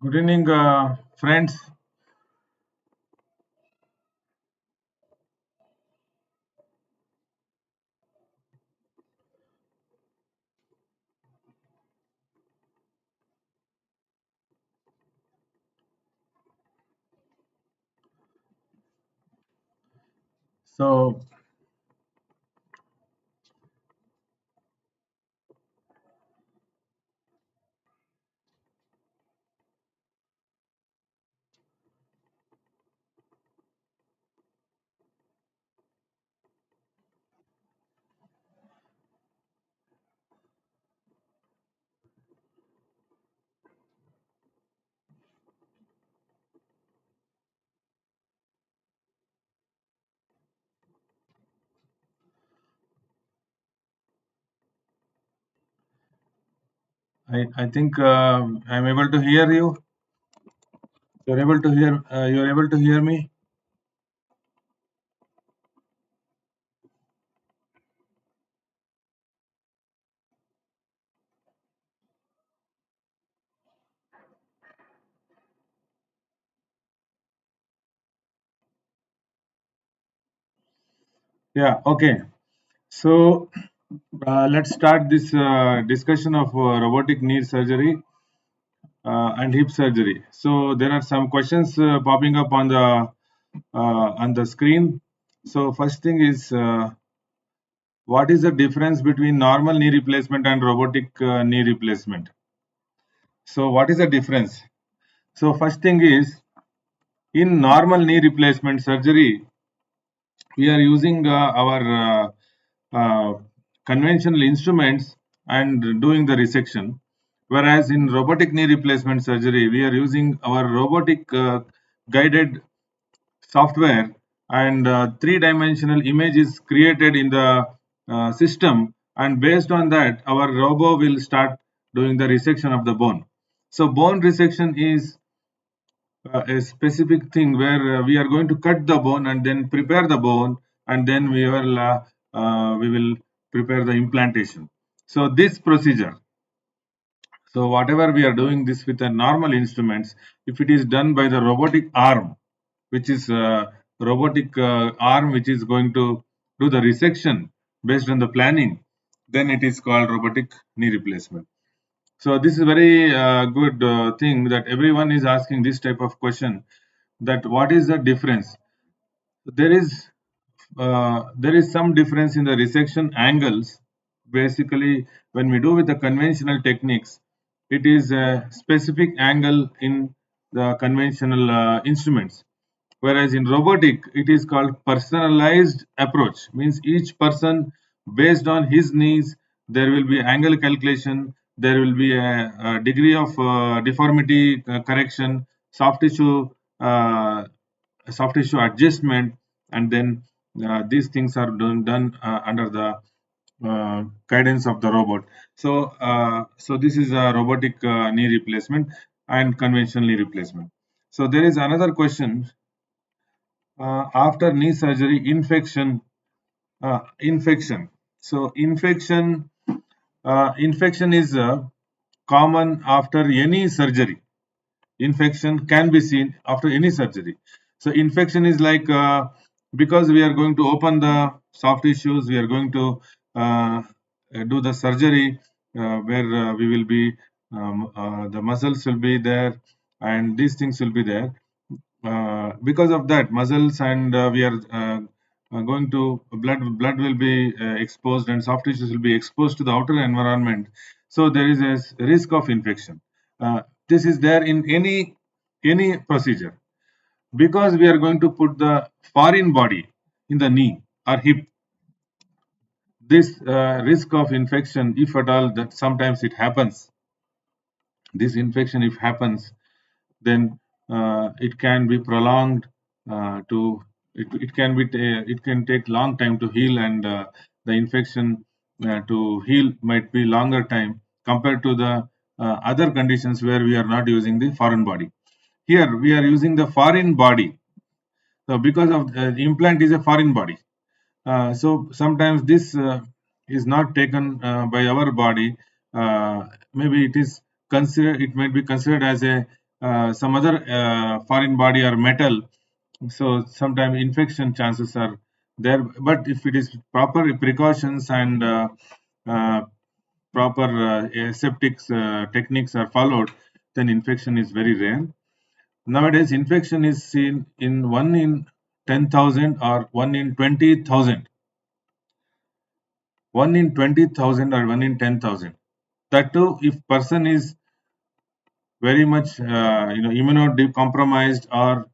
Good evening, friends. So, I think I'm able to hear you. You're able to hear. You're able to hear me. Yeah. Okay. So let's start this discussion of robotic knee surgery and hip surgery. So there are some questions popping up on the screen. So first thing is, what is the difference between normal knee replacement and robotic knee replacement? So what is the difference? So first thing is, in normal knee replacement surgery, we are using our conventional instruments and doing the resection. Whereas in robotic knee replacement surgery, we are using our robotic guided software, and three-dimensional image is created in the system, and based on that, our robo will start doing the resection of the bone. So bone resection is a specific thing where we are going to cut the bone and then prepare the bone, and then we will prepare the implantation. So this procedure, so whatever we are doing this with the normal instruments, if it is done by the robotic arm, which is robotic arm which is going to do the resection based on the planning, then it is called robotic knee replacement. So this is very good thing that everyone is asking this type of question, that what is the difference. There is some difference in the resection angles. Basically, when we do with the conventional techniques, it is a specific angle in the conventional instruments, whereas in robotic it is called personalized approach. Means each person, based on his needs, there will be angle calculation, there will be a degree of deformity correction, soft tissue uh, soft tissue adjustment, and then these things are done under the guidance of the robot. So this is a robotic knee replacement and conventional knee replacement. So there is another question, after knee surgery, infection. So infection is common after any surgery. Infection can be seen after any surgery. So infection is like, because we are going to open the soft tissues, we are going to do the surgery where we will be the muscles will be there, and these things will be there. Because of that, muscles and we are going to blood will be exposed, and soft tissues will be exposed to the outer environment. So there is a risk of infection. This is there in any procedure, because we are going to put the foreign body in the knee or hip. This risk of infection, if at all that sometimes it happens, this infection if happens, then it can be prolonged to it can take long time to heal, and the infection to heal might be longer time compared to the other conditions where we are not using the foreign body. Here we are using the foreign body, so because of the implant is a foreign body, so sometimes this is not taken by our body. Maybe it is considered. It might be considered as a some other foreign body or metal, so sometimes infection chances are there. But if it is proper precautions and uh, proper aseptic techniques are followed, then infection is very rare. Nowadays, infection is seen in 1 in 10,000 or 1 in 20,000. 1 in 20,000 or 1 in 10,000. That too, if person is very much immunocompromised, or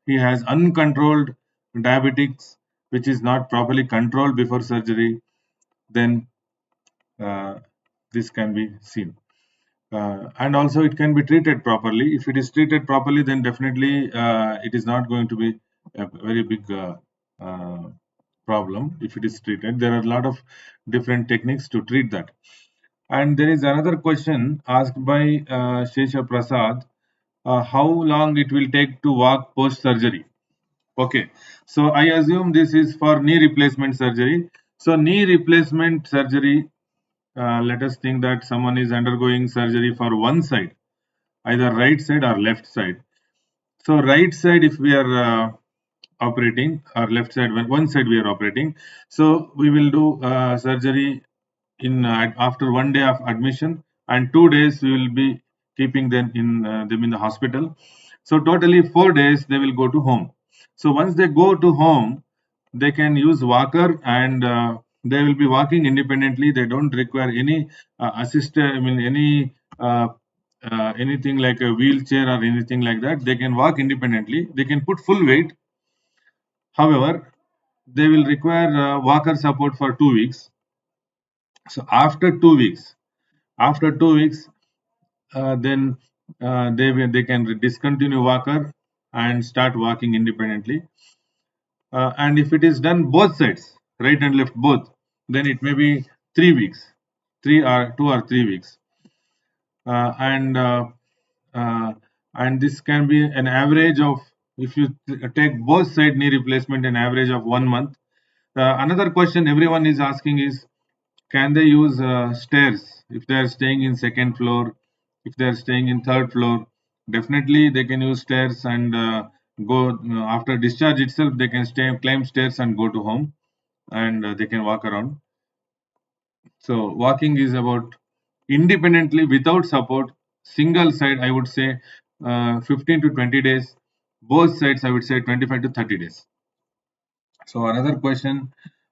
he has uncontrolled diabetics which is not properly controlled before surgery, then uh, this can be seen. And also it can be treated properly. If it is treated properly, then definitely it is not going to be a very big uh, problem. If it is treated, there are a lot of different techniques to treat that. And there is another question asked by Shesha Prasad, how long it will take to walk post surgery. Okay, so I assume this is for knee replacement surgery. So knee replacement surgery, let us think that someone is undergoing surgery for one side, either right side or left side. So right side, if we are operating, or left side, when one side we are operating, so we will do surgery in after 1 day of admission, and 2 days we will be keeping them in the hospital. So totally 4 days they will go to home. So once they go to home, they can use walker, and they will be walking independently. They don't require any assist. I mean anything like a wheelchair or anything like that. They can walk independently. They can put full weight. However, they will require walker support for 2 weeks. So after 2 weeks, then they can discontinue walker and start walking independently. And if it is done both sides, right and left both, then it may be 3 weeks, 2 or 3 weeks, uh, and uh, uh, and this can be an average of, if you take both side knee replacement, an average of 1 month. Another question everyone is asking is, can they use stairs if they are staying in second floor, if they are staying in third floor? Definitely they can use stairs, and go after discharge itself, they can climb stairs and go to home, and they can walk around. So walking is about independently without support, single side, I would say 15 to 20 days. Both sides, I would say 25 to 30 days. So another question,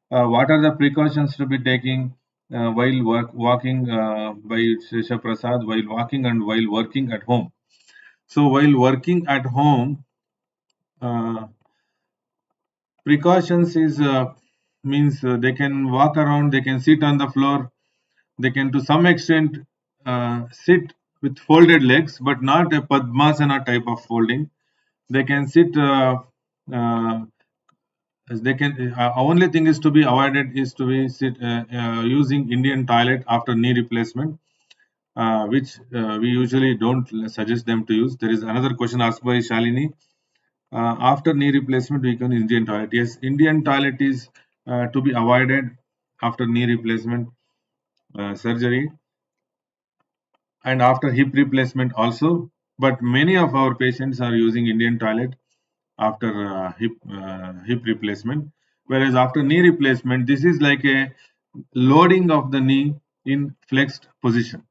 what are the precautions to be taking while walking, by Shesha Prasad, while walking and while working at home? So while working at home, uh, precautions is means they can walk around, they can sit on the floor, they can to some extent sit with folded legs, but not a Padmasana type of folding. They can sit. They can. Only thing is to be avoided is to be using Indian toilet after knee replacement, which we usually don't suggest them to use. There is another question asked by Shalini. After knee replacement, we can Indian toilet. Yes, Indian toilet is to be avoided after knee replacement surgery, and after hip replacement also. But many of our patients are using Indian toilet after hip replacement, whereas after knee replacement, this is like a loading of the knee in flexed position.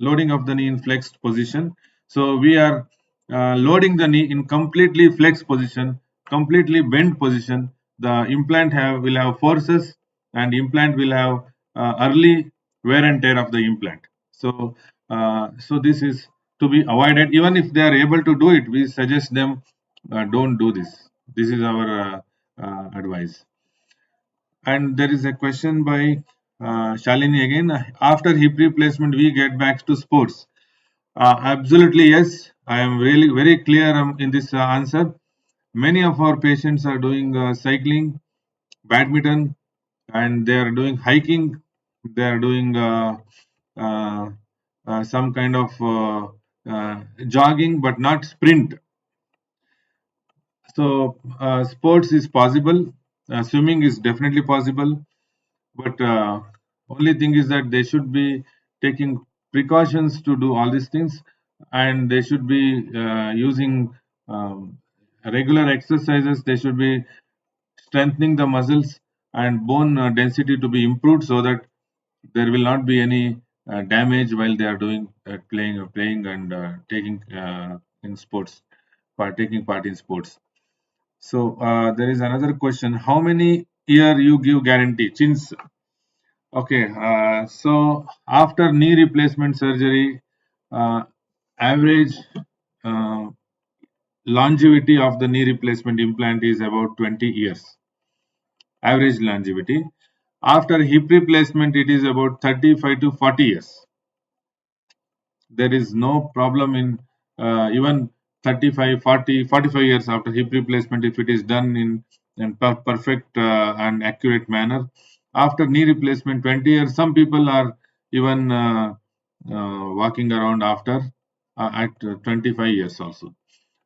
Loading of the knee in flexed position. So we are loading the knee in completely flexed position, completely bent position. The implant will have forces, and implant will have early wear and tear of the implant. So this is to be avoided. Even if they are able to do it, we suggest them don't do this. This is our advice. And there is a question by Shalini again. After hip replacement, we get back to sports. Absolutely, yes. I am really very clear in this answer. Many of our patients are doing cycling, badminton, and they are doing hiking. They are doing uh, some kind of jogging, but not sprint. So, sports is possible. Swimming is definitely possible. But only thing is that they should be taking precautions to do all these things. and they should be using regular exercises. They should be strengthening the muscles and bone density to be improved, so that there will not be any damage while they are doing playing and taking in sports, taking part in sports. So there is another question: how many year you give guarantee? Since okay, so after knee replacement surgery, uh, average uh, longevity of the knee replacement implant is about 20 years. Average longevity. After hip replacement, it is about 35 to 40 years. There is no problem in even 35, 40, 45 years after hip replacement if it is done in perfect and accurate manner. After knee replacement, 20 years, some people are even walking around after at 25 years also.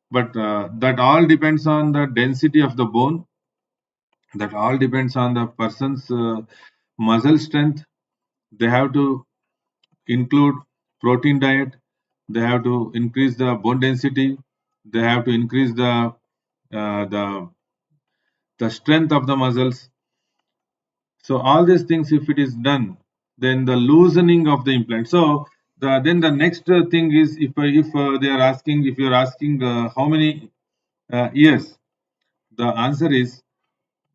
But that all depends on the density of the bone. That all depends on the person's muscle strength. They have to include protein diet. They have to increase the bone density. They have to increase uh, the the strength of the muscles. So all these things, if it is done, then the loosening of the implant. So then the next thing is, if they are asking, if you are asking how many years, the answer is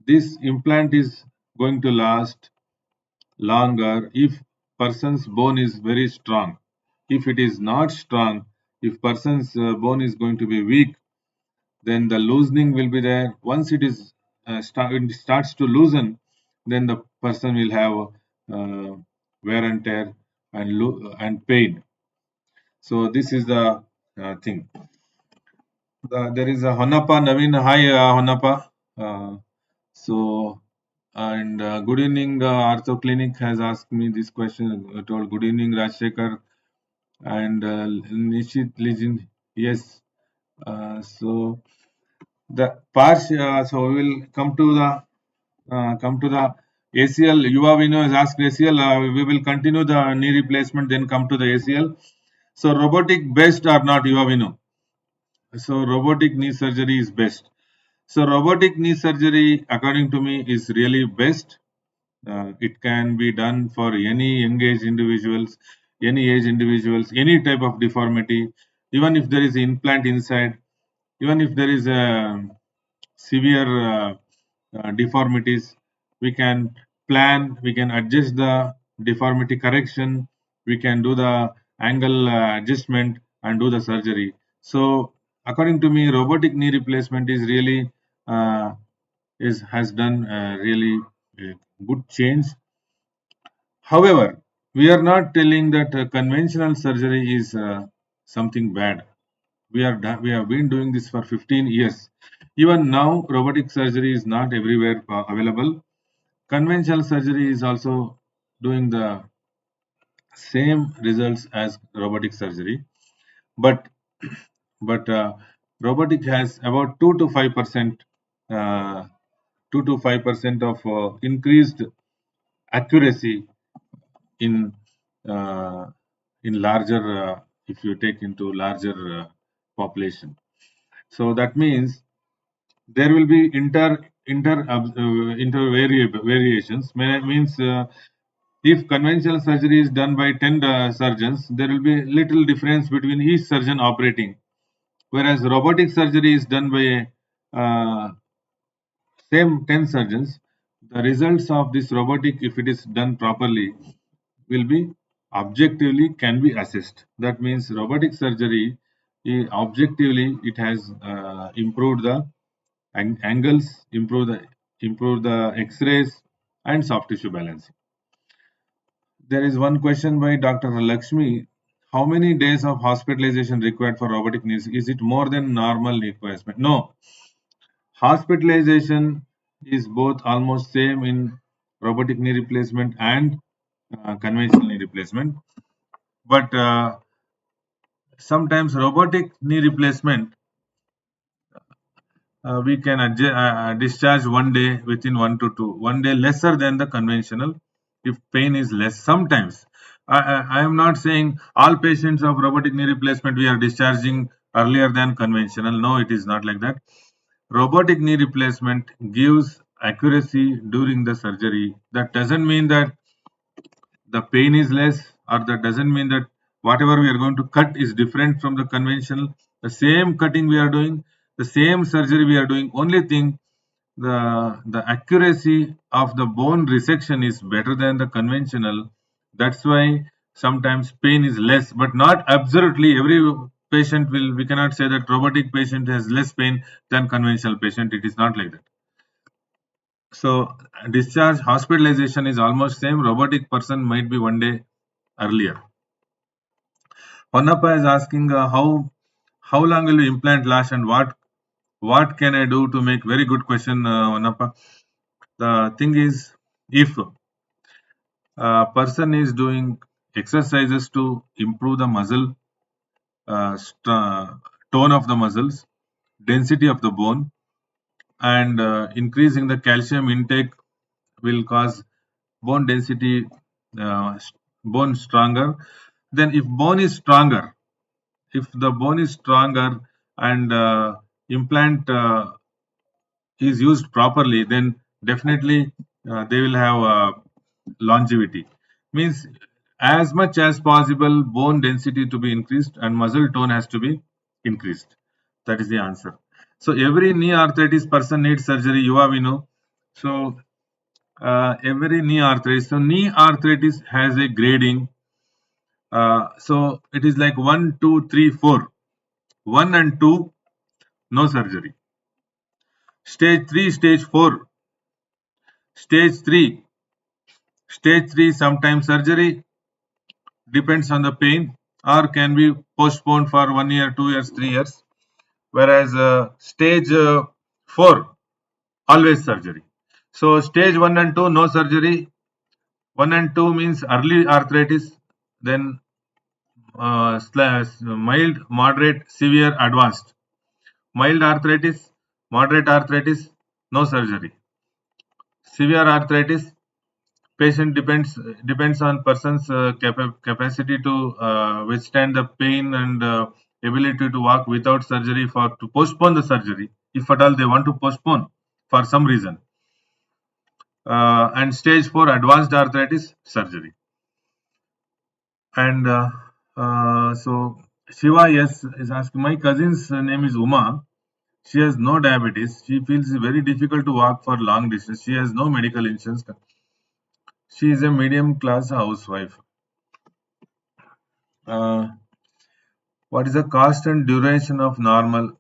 this implant is going to last longer if person's bone is very strong. If it is not strong, if person's bone is going to be weak, then the loosening will be there. Once it starts to loosen, then the person will have wear and tear and pain. So this is the thing. There is a Honapa Naveen. Hi, Honapa. Uh, so and good evening. Artho Clinic has asked me this question. Told good evening, Rajshekhar and Nishit Legend. Yes. So the parts. So we will come to the ACL. Yuva Vino has asked ACL. We will continue the knee replacement, then come to the ACL. So robotic best or not, Yuva Vino? So robotic knee surgery is best. So robotic knee surgery, according to me, is really best. It can be done for any young age individuals, any age individuals, any type of deformity. Even if there is implant inside, even if there is a severe deformities, we can plan, we can adjust the deformity correction, we can do the angle adjustment and do the surgery. So according to me, robotic knee replacement is really has done really a good change. However, we are not telling that conventional surgery is something bad. We have been doing this for 15 years. Even now, robotic surgery is not everywhere available. Conventional surgery is also doing the same results as robotic surgery, but but robotic has about 2 to 5% uh, 2 to 5% of increased accuracy in uh, larger if you take into larger population. So that means there will be variations. Means if conventional surgery is done by 10 surgeons, there will be little difference between each surgeon operating. Whereas robotic surgery is done by same 10 surgeons, the results of this robotic, if it is done properly, will be objectively can be assessed. That means robotic surgery, objectively, it has improved the angles, improve the X-rays and soft tissue balancing. There is one question by Dr. Lakshmi. How many days of hospitalization required for robotic knees? Is it more than normal knee replacement? No. Hospitalization is both almost same in robotic knee replacement and conventional knee replacement. But sometimes robotic knee replacement, we can discharge 1 day within 1 to 2, 1 day lesser than the conventional if pain is less sometimes. I am not saying all patients of robotic knee replacement we are discharging earlier than conventional. No, it is not like that. Robotic knee replacement gives accuracy during the surgery. That doesn't mean that the pain is less, or that doesn't mean that whatever we are going to cut is different from the conventional. The same cutting we are doing, the same surgery we are doing. Only thing, the accuracy of the bone resection is better than the conventional. That's why sometimes pain is less, but not absolutely every patient will. We cannot say that robotic patient has less pain than conventional patient. It is not like that. So discharge hospitalization is almost same. Robotic person might be one day earlier. Ponnappa is asking how long will the implant last and what can I do to make very good question, Ponnappa. The thing is, if a person is doing exercises to improve the muscle tone of the muscles, density of the bone, and increasing the calcium intake will cause bone density, uh, bone stronger. Then, if bone is stronger, if the bone is stronger and implant is used properly, then definitely they will have longevity. Means as much as possible, bone density to be increased and muscle tone has to be increased. That is the answer. So every knee arthritis person needs surgery. We know. So every knee arthritis. So knee arthritis has a grading. So it is like 1, 2, 3, 4. 1 and 2, no surgery. Stage 3, stage 4. Stage 3. Stage 3, sometimes surgery depends on the pain or can be postponed for 1 year, 2 years, 3 years. Whereas stage 4, always surgery. So stage 1 and 2, no surgery. 1 and 2 means early arthritis, then mild, moderate, severe, advanced. Mild arthritis, moderate arthritis, no surgery. Severe arthritis, patient depends on person's capacity to withstand the pain and ability to walk without surgery for to postpone the surgery if at all they want to postpone for some reason. And stage 4 advanced arthritis, surgery. And so Shiva, yes, is asking, my cousin's name is Uma. She has no diabetes. She feels very difficult to walk for long distance. She has no medical insurance. She is a medium class housewife. Uh, what is the cost and duration of normal?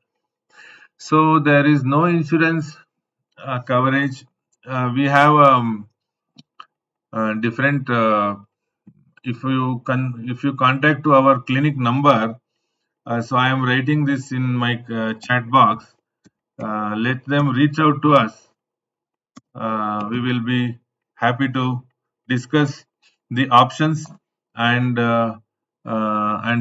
So there is no insurance coverage. We have different. If you contact to our clinic number, so I am writing this in my chat box. Let them reach out to us. We will be happy to discuss the options and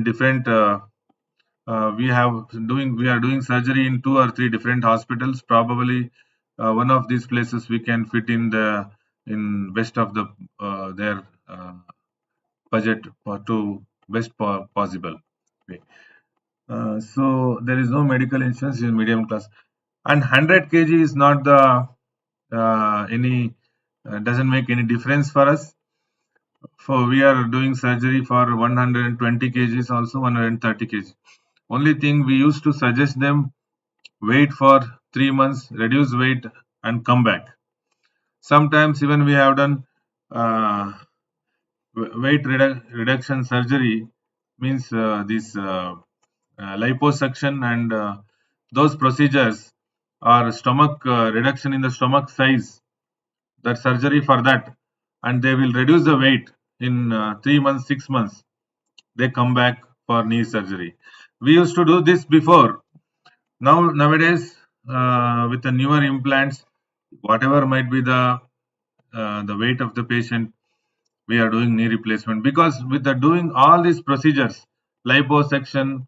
different. We are doing surgery in 2 or 3 different hospitals. Probably one of these places we can fit in best of their budget to best possible way. So there is no medical insurance in medium class, and 100 kg is not the any doesn't make any difference for us. For we are doing surgery for 120 kgs, also 130 kg. Only thing we used to suggest them, wait for 3 months, reduce weight, and come back. Sometimes even we have done uh, weight reduction surgery, means this liposuction and those procedures or stomach reduction in the stomach size. That surgery for that, and they will reduce the weight in 3 months, 6 months. They come back for knee surgery. We used to do this before. Nowadays, with the newer implants, whatever might be the weight of the patient, we are doing knee replacement, because with the doing all these procedures, liposuction,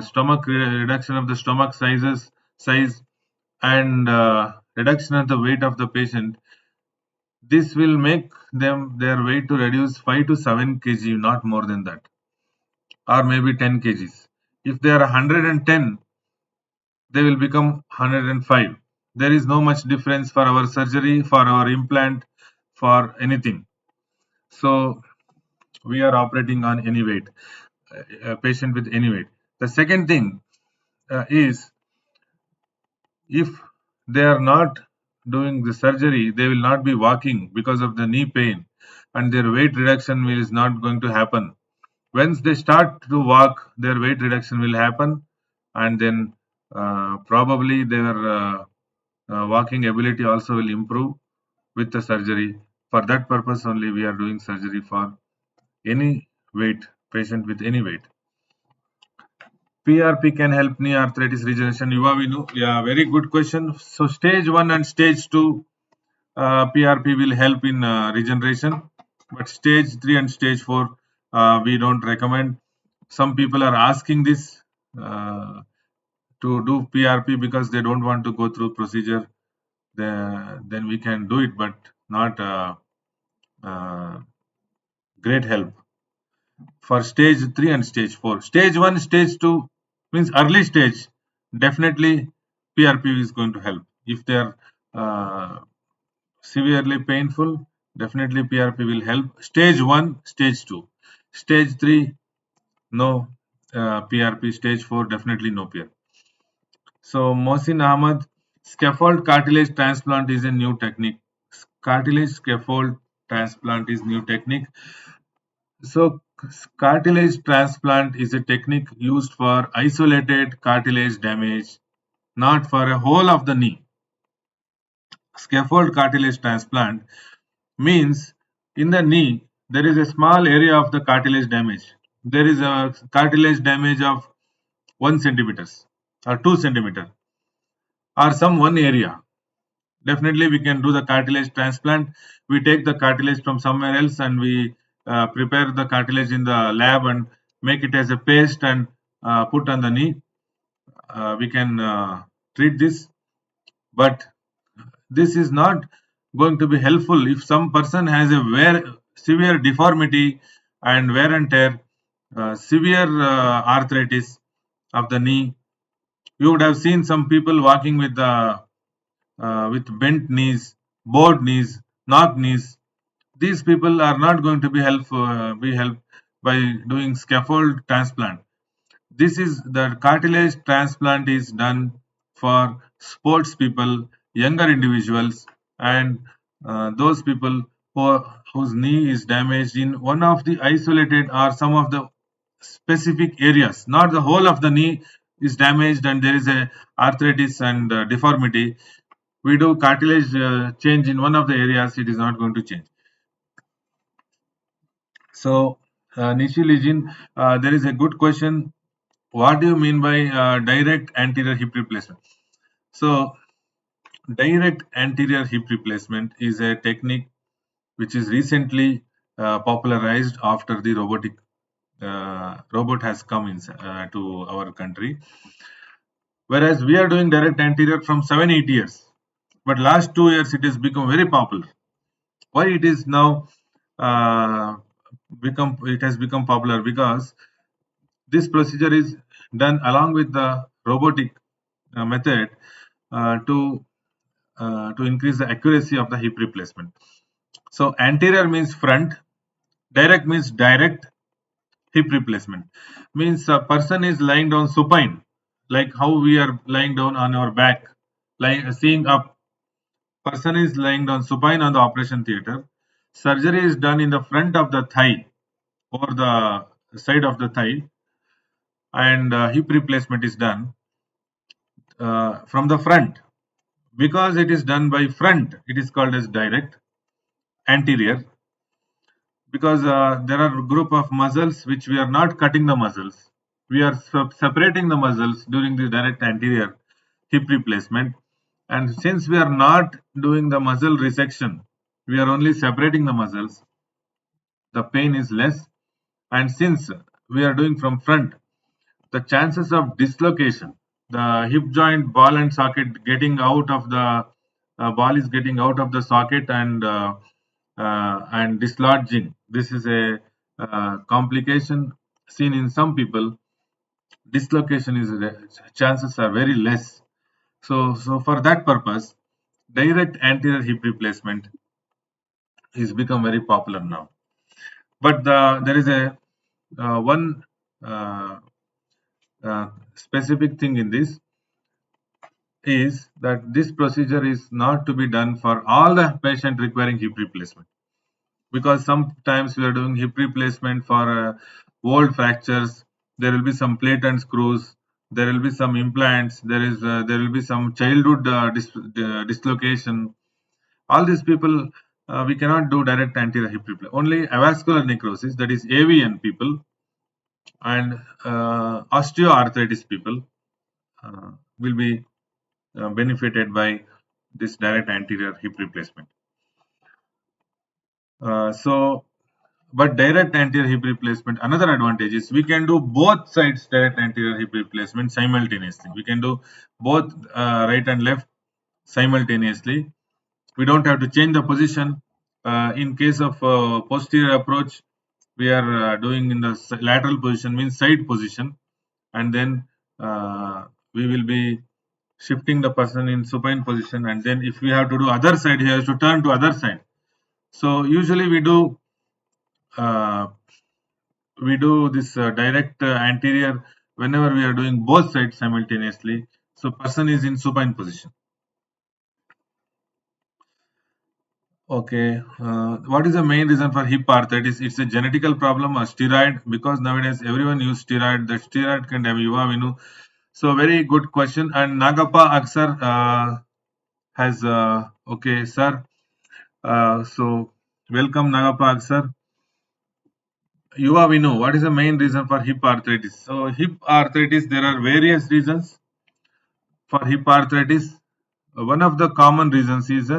stomach reduction of the stomach size, and reduction of the weight of the patient, This will make them their weight to reduce 5 to 7 kg, not more than that, or maybe 10 kgs. If they are 110, they will become 105. There is no much difference for our surgery, for our implant, for anything. So we are operating on any weight, a patient with any weight. The second thing is, if they are not doing the surgery, they will not be walking because of the knee pain, and their weight reduction is not going to happen. Once they start to walk, their weight reduction will happen, and then probably their walking ability also will improve with the surgery. For that purpose only, we are doing surgery for any weight, patient with any weight. PRP can help knee arthritis regeneration. Yuvavinu, yeah, very good question. So stage 1 and stage 2 PRP will help in regeneration, but stage 3 and stage 4 we don't recommend. Some people are asking this to do PRP because they don't want to go through procedure. Then we can do it, but not great help for stage 3 and stage 4. Stage 1, stage 2 means early stage. Definitely PRP is going to help. If they are severely painful, definitely PRP will help. Stage 1, stage 2. Stage 3, no PRP. Stage 4, definitely no PRP. So Mohsin Ahmad, scaffold cartilage transplant is a new technique. Cartilage scaffold transplant is new technique. So cartilage transplant is a technique used for isolated cartilage damage, not for a whole of the knee. Scaffold cartilage transplant means in the knee there is a small area of the cartilage damage. There is a cartilage damage of 1 centimeters or 2 centimeter or some one area. Definitely we can do the cartilage transplant. We take the cartilage from somewhere else and we prepare the cartilage in the lab and make it as a paste and put on the knee. We can treat this, but this is not going to be helpful if some person has a severe deformity and wear and tear, severe arthritis of the knee. You would have seen some people walking with bent knees, bowed knees, knock knees. These people are not going to be helped by doing scaffold transplant. This is the cartilage transplant is done for sports people, younger individuals, and those people whose knee is damaged in one of the isolated or some of the specific areas. Not the whole of the knee is damaged and there is a arthritis and deformity. We do cartilage change in one of the areas, it is not going to change. So, Nishi there is a good question. What do you mean by direct anterior hip replacement? So, direct anterior hip replacement is a technique which is recently popularized after the robot has come in to our country. Whereas we are doing direct anterior from 7-8 years, but last 2 years it has become very popular. Why it is now it has become popular? Because this procedure is done along with the robotic method to increase the accuracy of the hip replacement. So anterior means front, direct means direct. Hip replacement means a person is lying down supine, like how we are lying down on our back, lying seeing up. Person is lying down supine on the operation theater. Surgery is done in the front of the thigh or the side of the thigh, and hip replacement is done from the front. Because it is done by front, it is called as direct. Anterior, because there are a group of muscles which we are not cutting the muscles. We are separating the muscles during the direct anterior hip replacement. And since we are not doing the muscle resection, we are only separating the muscles, the pain is less. And since we are doing from front, the chances of dislocation, the hip joint ball and socket getting out of the ball is getting out of the socket and and dislodging. This is a complication seen in some people. Dislocation is chances are very less. So for that purpose, direct anterior hip replacement is become very popular now. But there is a one uh, specific thing in this is that this procedure is not to be done for all the patient requiring hip replacement, because sometimes we are doing hip replacement for old fractures. There will be some plate and screws, there will be some implants, there will be some childhood dislocation. All these people, we cannot do direct anterior hip replacement. Only avascular necrosis, that is AVN people, and osteoarthritis people will be benefited by this direct anterior hip replacement. So, but direct anterior hip replacement, another advantage is we can do both sides direct anterior hip replacement simultaneously. We can do both right and left simultaneously. We don't have to change the position. In case of posterior approach, we are doing in the lateral position, means side position, and then we will be shifting the person in supine position, and then if we have to do other side, he has to turn to other side. So usually uh, we do this direct anterior whenever we are doing both sides simultaneously. So person is in supine position. Okay, what is the main reason for hip arthritis? It's a genetical problem, a steroid, because nowadays everyone use steroid. The steroid can have Yuva Vinu. So very good question. And Nagappa Aksar has okay, sir. So welcome Nagappa Aksar. Yuva Vinu, what is the main reason for hip arthritis? So hip arthritis, there are various reasons for hip arthritis. One of the common reasons is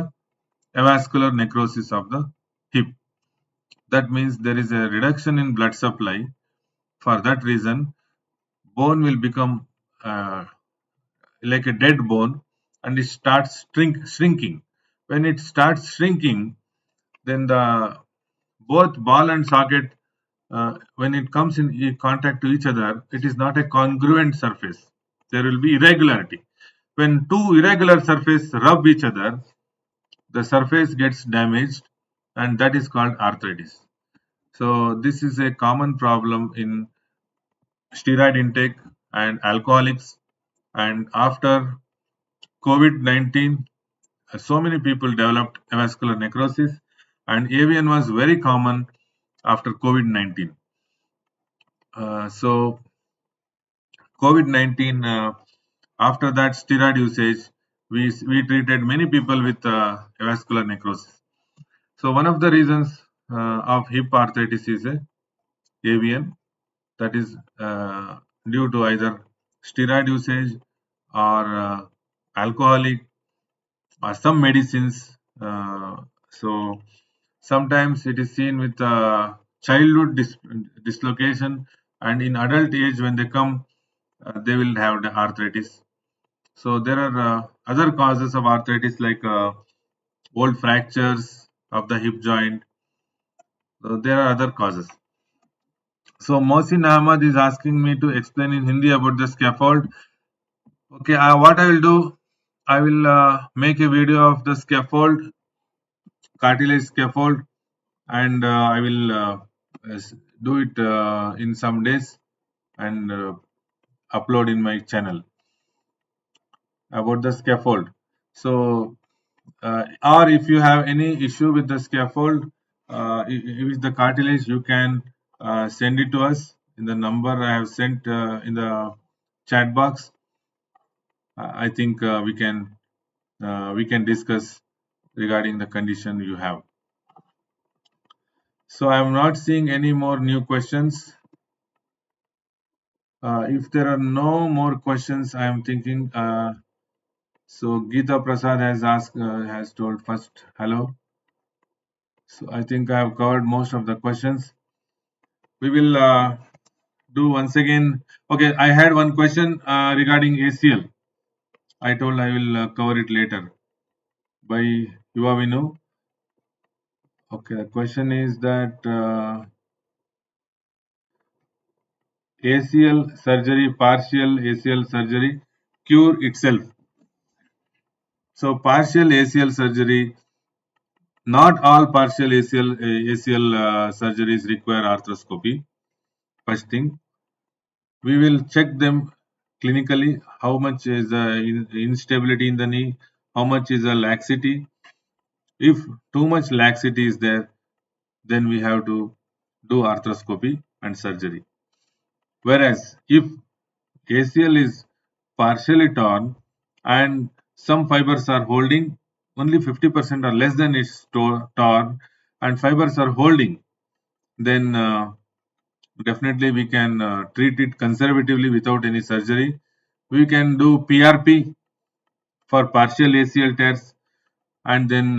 avascular necrosis of the hip. That means there is a reduction in blood supply. For that reason, bone will become like a dead bone, and it starts shrinking. When it starts shrinking, then the both ball and socket, when it comes in contact to each other, it is not a congruent surface. There will be irregularity. When two irregular surfaces rub each other, the surface gets damaged, and that is called arthritis. So this is a common problem in steroid intake and alcoholics. And after COVID-19, so many people developed avascular necrosis, and AVN was very common after COVID-19. So COVID-19, after that steroid usage, we treated many people with avascular necrosis. So one of the reasons of hip arthritis is AVN, that is due to either steroid usage or alcoholic or some medicines. So sometimes it is seen with childhood dislocation, and in adult age when they come, they will have the arthritis. So there are other causes of arthritis like old fractures of the hip joint. So there are other causes. So Mohsin Ahmad is asking me to explain in Hindi about the scaffold. Okay, what I will do, I will make a video of the scaffold, cartilage scaffold, and I will do it in some days and upload in my channel about the scaffold. So, or if you have any issue with the scaffold, with the cartilage, you can send it to us in the number I have sent in the chat box. I think we can discuss regarding the condition you have. So I am not seeing any more new questions. If there are no more questions, I am thinking. So Geeta Prasad has asked, has told first hello. So I think I have covered most of the questions. We will do once again. Okay, I had one question regarding ACL. I told I will cover it later by Yuva Vinu. Okay, the question is that ACL surgery, partial ACL surgery, cure itself. So partial ACL surgery, not all partial ACL surgeries require arthroscopy. First thing, we will check them clinically. How much is the instability in the knee? How much is the laxity? If too much laxity is there, then we have to do arthroscopy and surgery. Whereas if ACL is partially torn and some fibers are holding, only 50% or less than is torn, and fibers are holding, then definitely we can treat it conservatively without any surgery. We can do PRP for partial ACL tears, and then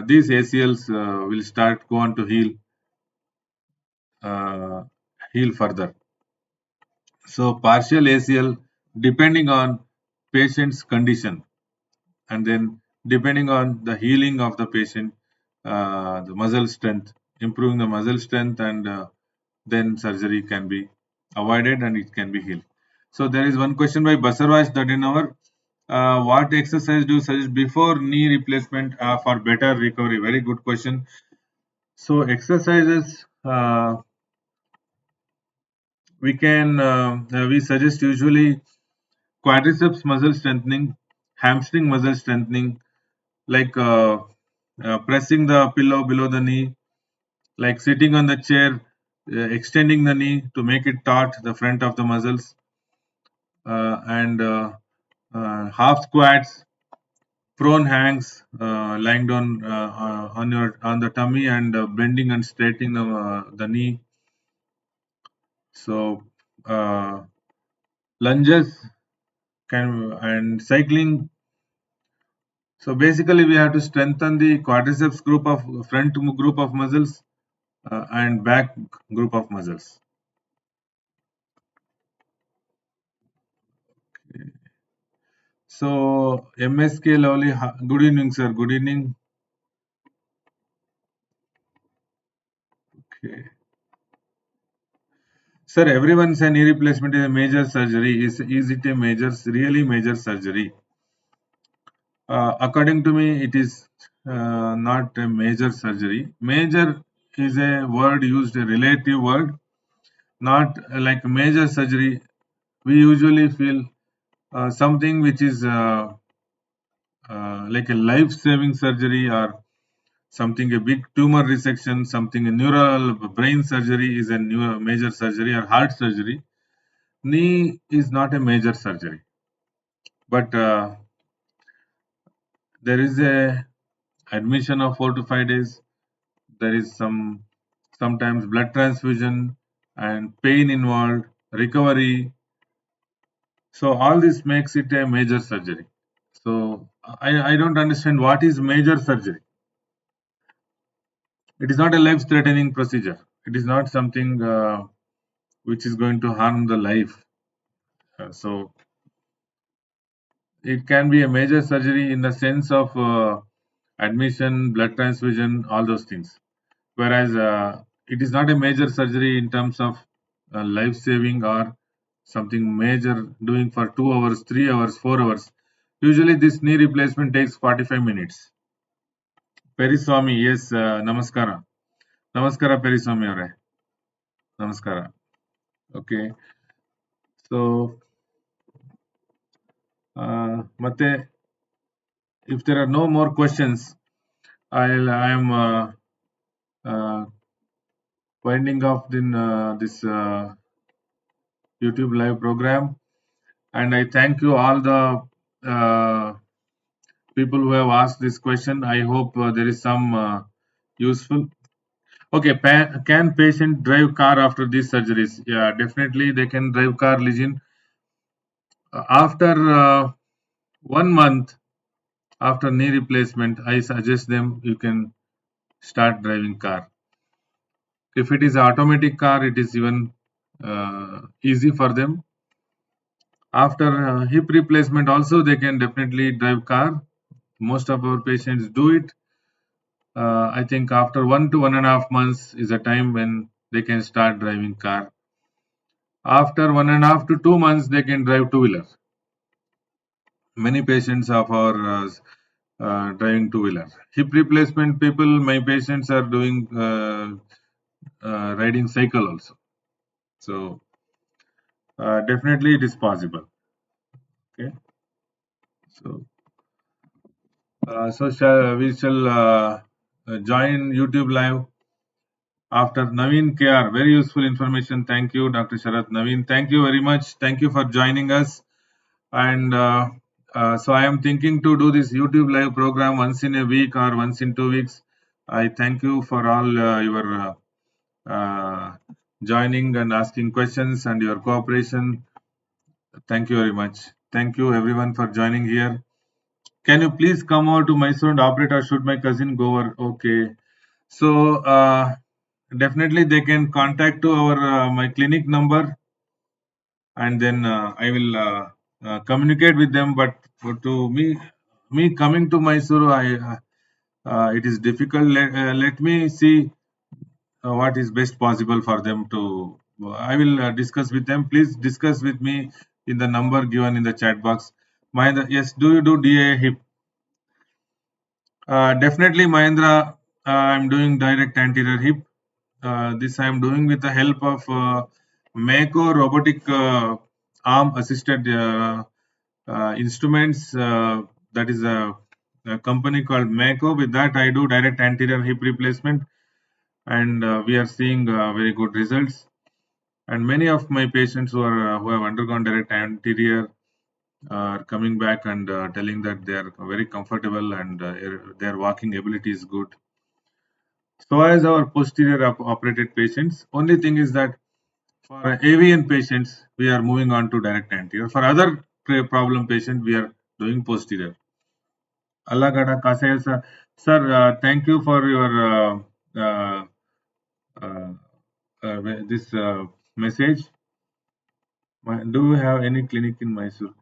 these ACLs will start go on to uh, heal further. So partial ACL, depending on patient's condition, and then depending on the healing of the patient, the muscle strength, improving the muscle strength, and then surgery can be avoided and it can be healed. So there is one question by Basarvaj Dadinawar. What exercise do you suggest before knee replacement for better recovery? Very good question. So exercises we suggest usually quadriceps muscle strengthening, hamstring muscle strengthening, like pressing the pillow below the knee, like sitting on the chair, extending the knee to make it taut, the front of the muscles, and half squats, prone hangs, lying down on the tummy and bending and straightening the knee. So lunges can and cycling. So basically, we have to strengthen the quadriceps group of front group of muscles and back group of muscles. So MSK Lovely, good evening, sir. Good evening. Okay. Sir, everyone say knee replacement is a major surgery. Is it a really major surgery? According to me, it is not a major surgery. Major is a word used, a relative word, not like major surgery. We usually feel something which is like a life-saving surgery, or something a big tumor resection, something a neural brain surgery is a major surgery, or heart surgery. Knee is not a major surgery, but there is a admission of 4 to 5 days. There is sometimes blood transfusion and pain involved, recovery. So all this makes it a major surgery. So I don't understand what is major surgery. It is not a life-threatening procedure. It is not something which is going to harm the life. So it can be a major surgery in the sense of admission, blood transfusion, all those things. Whereas it is not a major surgery in terms of life saving or something major doing for 2 hours, 3 hours, 4 hours. Usually this knee replacement takes 45 minutes. Periswami, yes, namaskara. Namaskara, Periswami ಅವರೇ. Namaskara. Okay. So, ಮತ್ತೆ if there are no more questions, I am uh, winding off this YouTube live program, and I thank you all the people who have asked this question. I hope there is some useful. Okay, can patient drive car after these surgeries? Yeah, definitely they can drive car, Legend. After 1 month after knee replacement, I suggest them you can start driving car. If it is automatic car, it is even easy for them. After hip replacement also, they can definitely drive car. Most of our patients do it. I think after 1 to 1.5 months is a time when they can start driving car. After 1.5 to 2 months, they can drive two-wheeler. Many patients of our driving two-wheeler. Hip replacement people, my patients are doing riding cycle also. So definitely it is possible. Okay. So we shall join YouTube live after Naveen KR. Very useful information. Thank you, Dr. Sharath. Naveen, thank you very much. Thank you for joining us. And so I am thinking to do this YouTube live program once in a week or once in 2 weeks. I thank you for all your joining and asking questions and your cooperation. Thank you very much. Thank you everyone for joining here. Can you please come over to Mysore and operate, or should my cousin go over? Okay. So definitely they can contact to our my clinic number, and then I will communicate with them. But to me coming to Mysore, it is difficult. Let me see what is best possible for them to. I will discuss with them. Please discuss with me in the number given in the chat box. Mahendra, yes, do you do DA hip? Definitely, Mahendra. I'm doing direct anterior hip. This I am doing with the help of Mako robotic arm assisted instruments. That is a company called Mako. With that, I do direct anterior hip replacement, and we are seeing very good results. And many of my patients who have undergone direct anterior are coming back and telling that they are very comfortable and their walking ability is good. So as our posterior operated patients, only thing is that for AVN patients, we are moving on to direct anterior. For other problem patient, we are doing posterior. Allah Gada Kasaya sir. Sir, thank you for your uh, uh, this message. Do you have any clinic in Mysore?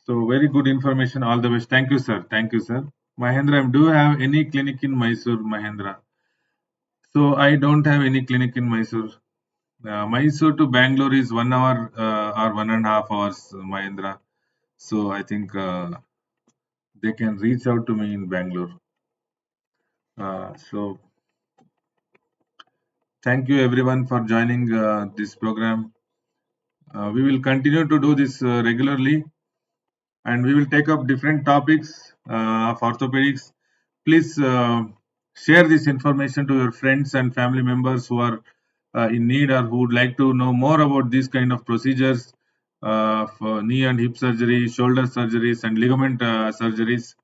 So very good information. All the best. Thank you, sir. Thank you, sir. Mahendra, do you have any clinic in Mysore, Mahendra? So I don't have any clinic in Mysore. Mysore to Bangalore is 1 hour or 1.5 hours, Mahendra. So I think they can reach out to me in Bangalore. So thank you everyone for joining this program. We will continue to do this regularly, and we will take up different topics of orthopedics. Please share this information to your friends and family members who are in need or who would like to know more about these kind of procedures for knee and hip surgery, shoulder surgeries, and ligament surgeries.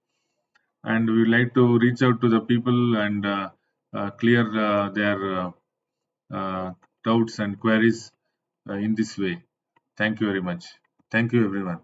And we would like to reach out to the people and clear their uh, doubts and queries in this way. Thank you very much. Thank you, everyone.